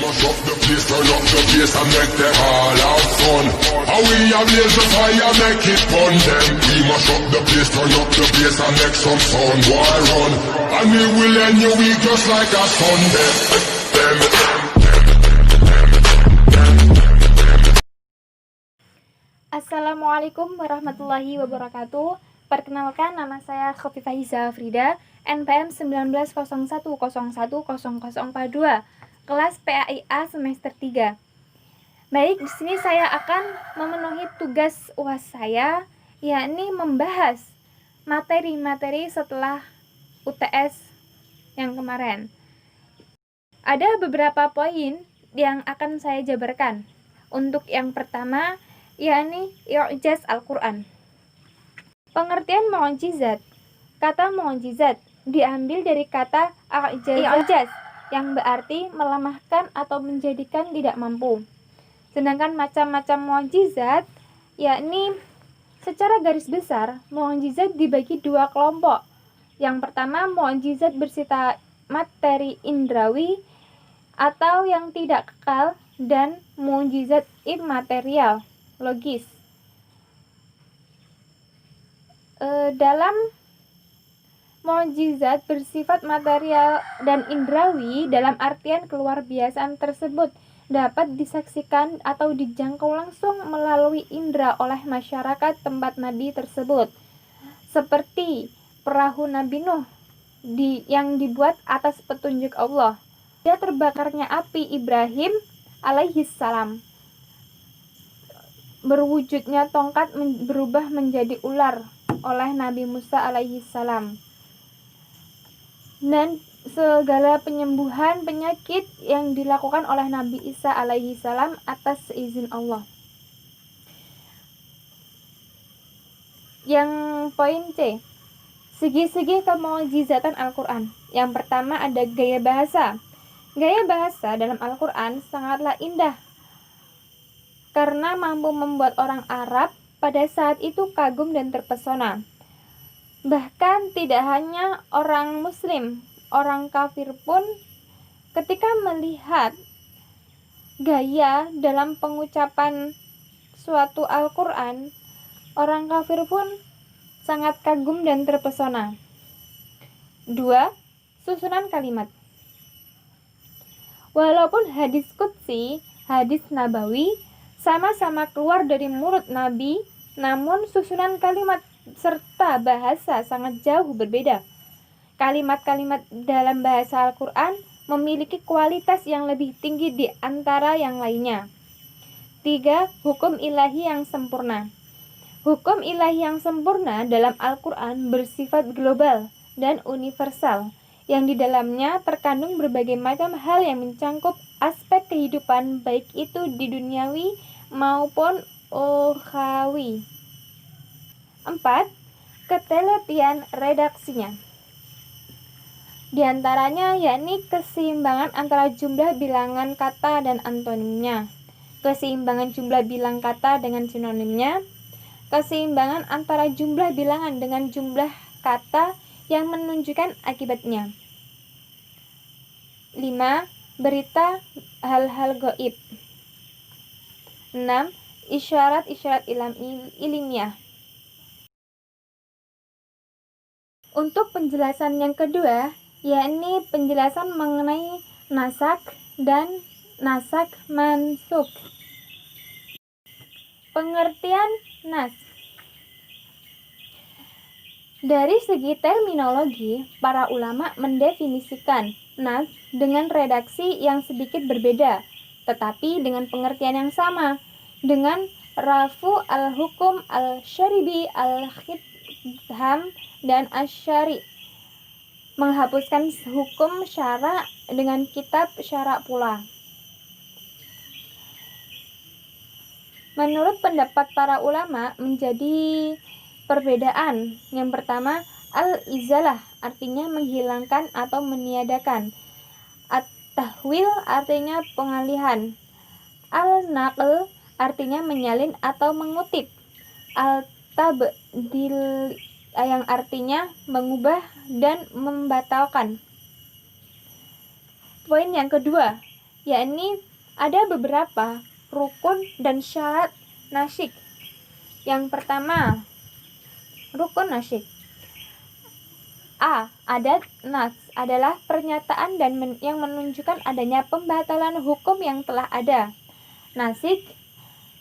mash up the place, turn up the bass and make them all have fun. How we a blaze the fire, make it fun them. We mash up the place, turn up the bass and make some sound, boy run. And we will end your week just like a Sunday. Assalamualaikum warahmatullahi wabarakatuh. Perkenalkan, nama saya Khofifah Hiza Afrida, NPM 1901010042, kelas PAIA semester 3. Baik, di sini saya akan memenuhi tugas UAS saya, yakni membahas materi-materi setelah UTS yang kemarin. Ada beberapa poin yang akan saya jabarkan. Untuk yang pertama, yakni i'jaz Al-Quran. Pengertian mu'jizat. Kata mu'jizat diambil dari kata i'jaz yang berarti melemahkan atau menjadikan tidak mampu. Sedangkan macam-macam mu'jizat, yakni secara garis besar mu'jizat dibagi dua kelompok. Yang pertama, mu'jizat bersifat materi indrawi atau yang tidak kekal, dan mu'jizat immaterial logis. Dalam mukjizat bersifat material dan indrawi, dalam artian keluar biasaan tersebut dapat disaksikan atau dijangkau langsung melalui indera oleh masyarakat tempat Nabi tersebut, seperti perahu Nabi Nuh yang dibuat atas petunjuk Allah, dan terbakarnya api Ibrahim alaihissalam, berwujudnya tongkat berubah menjadi ular oleh Nabi Musa alaihissalam, dan segala penyembuhan penyakit yang dilakukan oleh Nabi Isa alaihissalam atas izin Allah. Yang poin C, segi-segi kemukjizatan Al-Quran. Yang pertama ada gaya bahasa. Gaya bahasa dalam Al-Quran sangatlah indah karena mampu membuat orang Arab pada saat itu kagum dan terpesona. Bahkan tidak hanya orang Muslim, orang kafir pun ketika melihat gaya dalam pengucapan suatu Al-Quran, orang kafir pun sangat kagum dan terpesona. 2. Susunan kalimat. Walaupun hadis qudsi, hadis nabawi sama-sama keluar dari mulut Nabi, namun susunan kalimat serta bahasa sangat jauh berbeda. Kalimat-kalimat dalam bahasa Al-Quran memiliki kualitas yang lebih tinggi di antara yang lainnya. 3. Hukum ilahi yang sempurna. Hukum ilahi yang sempurna dalam Al-Quran bersifat global dan universal, yang di dalamnya terkandung berbagai macam hal yang mencangkup aspek kehidupan, baik itu di duniawi maupun ukhawi. 4. Ketelitian redaksinya. Di antaranya yakni keseimbangan antara jumlah bilangan kata dan antonimnya, keseimbangan jumlah bilang kata dengan sinonimnya, keseimbangan antara jumlah bilangan dengan jumlah kata yang menunjukkan akibatnya. 5. Berita hal-hal gaib. 6. Isyarat-isyarat ilmiah. Untuk penjelasan yang kedua, yakni penjelasan mengenai nasak dan nasak mansuk. Pengertian nas. Dari segi terminologi, para ulama mendefinisikan nas dengan redaksi yang sedikit berbeda, tetapi dengan pengertian yang sama, dengan rafu al-hukum al-syaribi al-khitham dan asyari, menghapuskan hukum syara dengan kitab syara pula. Menurut pendapat para ulama menjadi perbedaan. Yang pertama, al-izalah artinya menghilangkan atau meniadakan. At-tahwil artinya pengalihan. Al-naql artinya menyalin atau mengutip. Al-tabdil yang artinya mengubah dan membatalkan. Poin yang kedua, yakni ada beberapa rukun dan syarat nasyid. Yang pertama, rukun nasyid. A. Adat nas adalah pernyataan yang menunjukkan adanya pembatalan hukum yang telah ada. Nasik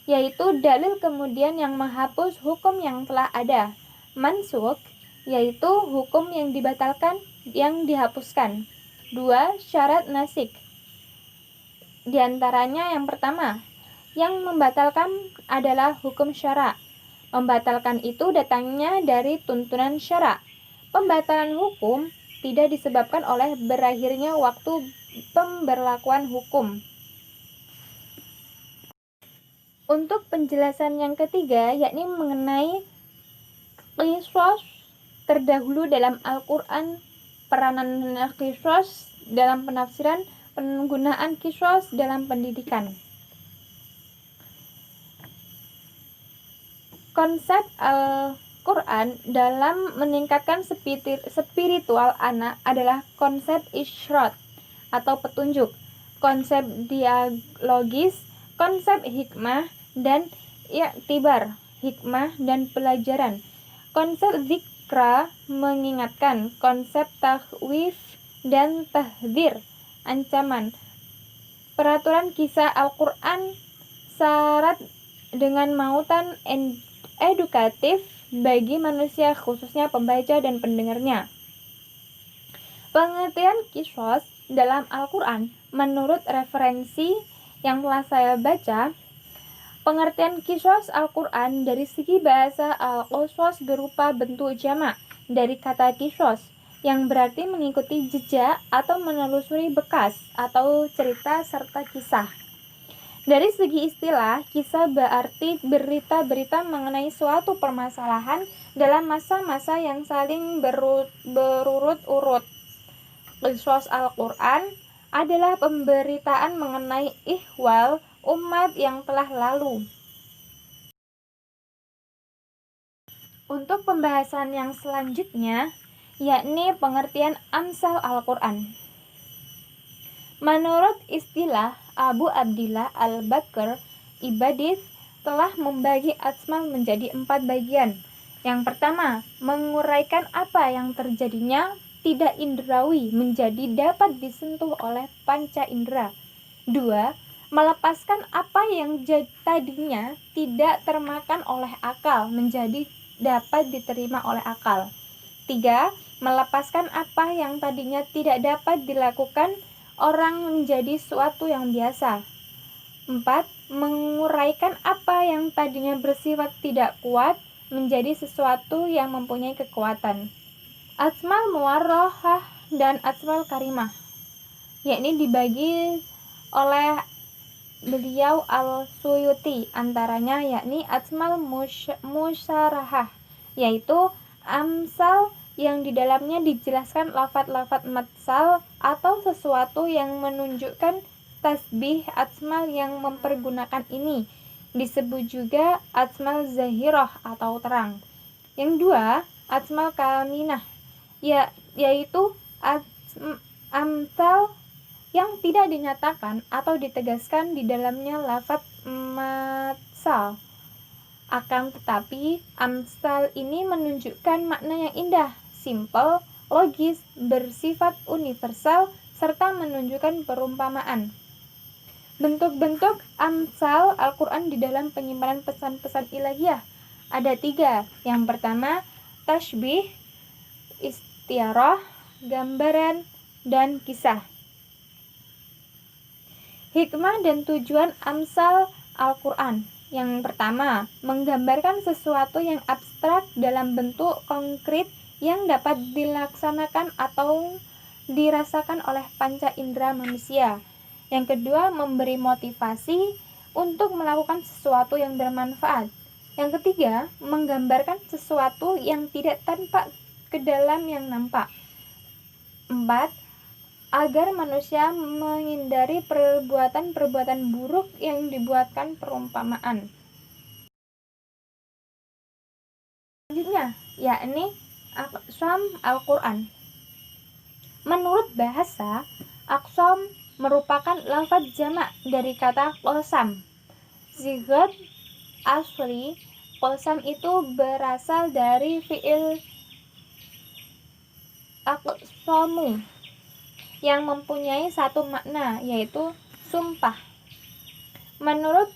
yaitu dalil kemudian yang menghapus hukum yang telah ada. Mansukh yaitu hukum yang dibatalkan, yang dihapuskan. 2. Syarat nasik. Di antaranya yang pertama, yang membatalkan adalah hukum syara. Membatalkan itu datangnya dari tuntunan syara. Pembatalan hukum tidak disebabkan oleh berakhirnya waktu pemberlakuan hukum. Untuk penjelasan yang ketiga, yakni mengenai qisas terdahulu dalam Al-Quran, peranan qisas dalam penafsiran, penggunaan qisas dalam pendidikan. Konsep Al-Quran dalam meningkatkan spiritual anak adalah konsep isyrad atau petunjuk, konsep dialogis, konsep hikmah dan i'tibar, hikmah dan pelajaran, konsep zikra mengingatkan, konsep takhwif dan tahdzir, ancaman. Peraturan kisah Al-Quran syarat dengan mautan edukatif bagi manusia, khususnya pembaca dan pendengarnya. Pengertian qisas dalam Al-Quran menurut referensi yang telah saya baca, pengertian qisas Al-Quran dari segi bahasa al-qisas berupa bentuk jamak dari kata qisas yang berarti mengikuti jejak atau menelusuri bekas atau cerita serta kisah. Dari segi istilah, kisah berarti berita-berita mengenai suatu permasalahan dalam masa-masa yang saling berurut-urut. Qisas Al-Quran adalah pemberitaan mengenai ihwal umat yang telah lalu. Untuk pembahasan yang selanjutnya, yakni pengertian amsal Al-Quran. Menurut istilah Abu Abdillah Al-Bakr Ibadis telah membagi asmal menjadi 4 bagian. Yang pertama, menguraikan apa yang terjadinya tidak indrawi menjadi dapat disentuh oleh panca indera. 2. Melepaskan apa yang tadinya tidak termakan oleh akal menjadi dapat diterima oleh akal. 3. Melepaskan apa yang tadinya tidak dapat dilakukan orang menjadi suatu yang biasa. 4. Menguraikan apa yang tadinya bersifat tidak kuat menjadi sesuatu yang mempunyai kekuatan. Asmal muwarrahah dan asmal karimah, yakni dibagi oleh beliau Al-Suyuti, antaranya yakni asmal musyarahah, yaitu amsal yang di dalamnya dijelaskan lafaz-lafaz matsal atau sesuatu yang menunjukkan tasbih. Asmal yang mempergunakan ini disebut juga asmal zahirah atau terang. Yang 2, asmal kaminah, yaitu amsal yang tidak dinyatakan atau ditegaskan di dalamnya lafaz matsal. Akan tetapi, amsal ini menunjukkan makna yang indah, simpel, logis, bersifat universal, serta menunjukkan perumpamaan. Bentuk-bentuk amsal Al-Quran di dalam penyimpanan pesan-pesan ilahiyah ada 3. Yang pertama, tashbih, istiarah, gambaran, dan kisah. Hikmah dan tujuan amsal Al-Quran. Yang pertama, menggambarkan sesuatu yang abstrak dalam bentuk konkret yang dapat dilaksanakan atau dirasakan oleh panca indera manusia. Yang kedua, memberi motivasi untuk melakukan sesuatu yang bermanfaat. Yang ketiga, menggambarkan sesuatu yang tidak tampak ke dalam yang nampak. 4. Agar manusia menghindari perbuatan-perbuatan buruk yang dibuatkan perumpamaan. Selanjutnya, yakni aqsam Al-Quran. Menurut bahasa, aqsam merupakan lafaz jamak dari kata qasam. Sighat asli qasam itu berasal dari fiil aqsamu yang mempunyai satu makna, yaitu sumpah. Menurut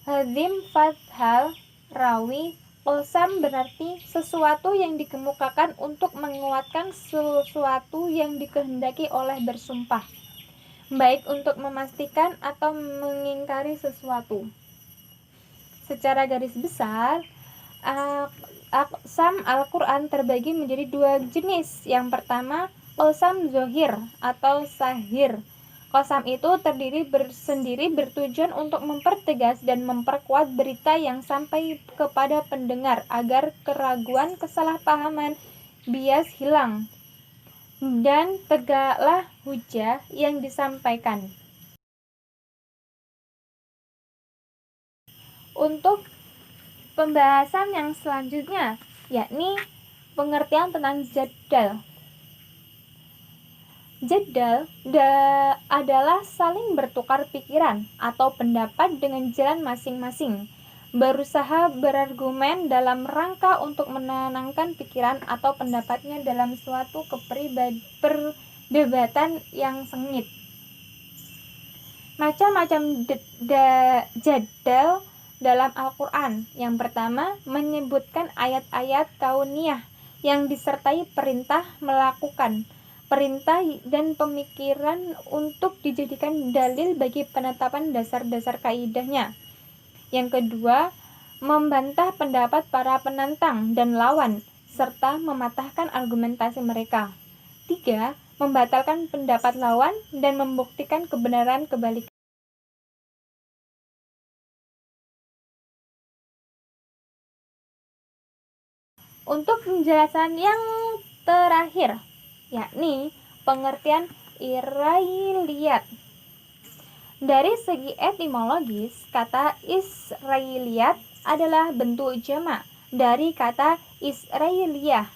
Hazim Fathal Rawi, qasam berarti sesuatu yang dikemukakan untuk menguatkan sesuatu yang dikehendaki oleh bersumpah, baik untuk memastikan atau mengingkari sesuatu. Secara garis besar, aqsam Al-Quran terbagi menjadi dua jenis. Yang pertama, qasam zohir atau sahir. Qasam itu terdiri sendiri bertujuan untuk mempertegas dan memperkuat berita yang sampai kepada pendengar agar keraguan, kesalahpahaman, bias hilang dan tegaklah hujah yang disampaikan. Untuk pembahasan yang selanjutnya, yakni pengertian tentang jadal. Jadal adalah saling bertukar pikiran atau pendapat dengan jalan masing-masing, berusaha berargumen dalam rangka untuk menenangkan pikiran atau pendapatnya dalam suatu perdebatan yang sengit. Macam-macam jadal dalam Al-Quran. Yang pertama, menyebutkan ayat-ayat kauniyah yang disertai perintah melakukan, perintah dan pemikiran untuk dijadikan dalil bagi penetapan dasar-dasar kaidahnya. Yang kedua, membantah pendapat para penantang dan lawan, serta mematahkan argumentasi mereka. 3. Membatalkan pendapat lawan dan membuktikan kebenaran kebalikan. Untuk penjelasan yang terakhir, yakni pengertian Israiliyat. Dari segi etimologis, kata Israiliyat adalah bentuk jamak dari kata Israiliyah,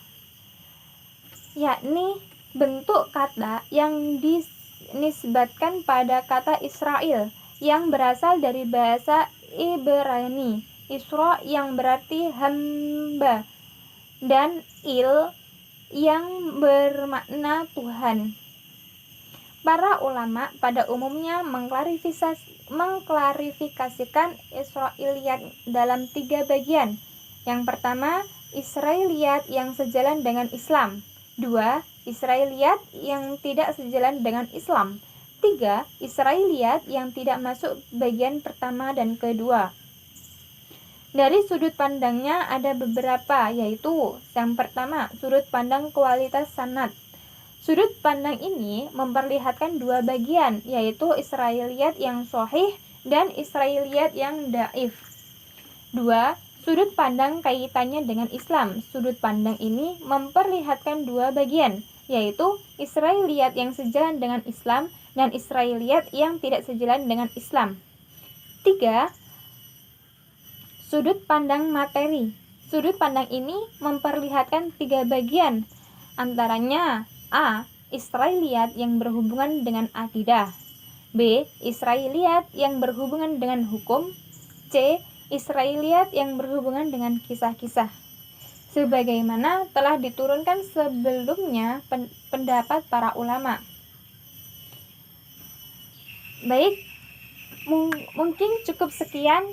yakni bentuk kata yang dinisbatkan pada kata Israel yang berasal dari bahasa Ibrani, Isra yang berarti hamba dan il yang bermakna Tuhan. Para ulama pada umumnya mengklarifikasikan Israiliyat dalam 3 bagian. Yang pertama, Israiliyat yang sejalan dengan Islam. 2. Israiliyat yang tidak sejalan dengan Islam. 3. Israiliyat yang tidak masuk bagian pertama dan kedua. Dari sudut pandangnya ada beberapa, yaitu yang pertama, sudut pandang kualitas sanad. Sudut pandang ini memperlihatkan 2 bagian, yaitu Israiliyat yang sahih dan Israiliyat yang dhaif. 2. Sudut pandang kaitannya dengan Islam. Sudut pandang ini memperlihatkan 2 bagian, yaitu Israiliyat yang sejalan dengan Islam dan Israiliyat yang tidak sejalan dengan Islam. 3. Sudut pandang materi. Sudut pandang ini memperlihatkan 3 bagian, antaranya A. Israiliyat yang berhubungan dengan akidah. B. Israiliyat yang berhubungan dengan hukum. C. Israiliyat yang berhubungan dengan kisah-kisah. Sebagaimana telah diturunkan sebelumnya pendapat para ulama. Baik, mungkin cukup sekian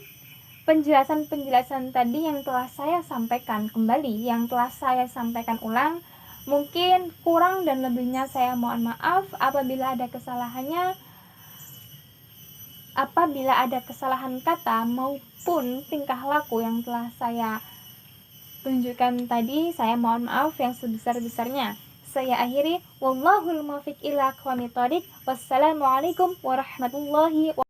penjelasan-penjelasan tadi yang telah saya sampaikan kembali, yang telah saya sampaikan ulang. Mungkin kurang dan lebihnya saya mohon maaf apabila ada kesalahannya, apabila ada kesalahan kata maupun tingkah laku yang telah saya tunjukkan tadi, saya mohon maaf yang sebesar-besarnya. Saya akhiri, wallahul muwaffiq ila aqwamit thoriq. Wassalamualaikum warahmatullahi wabarakatuh.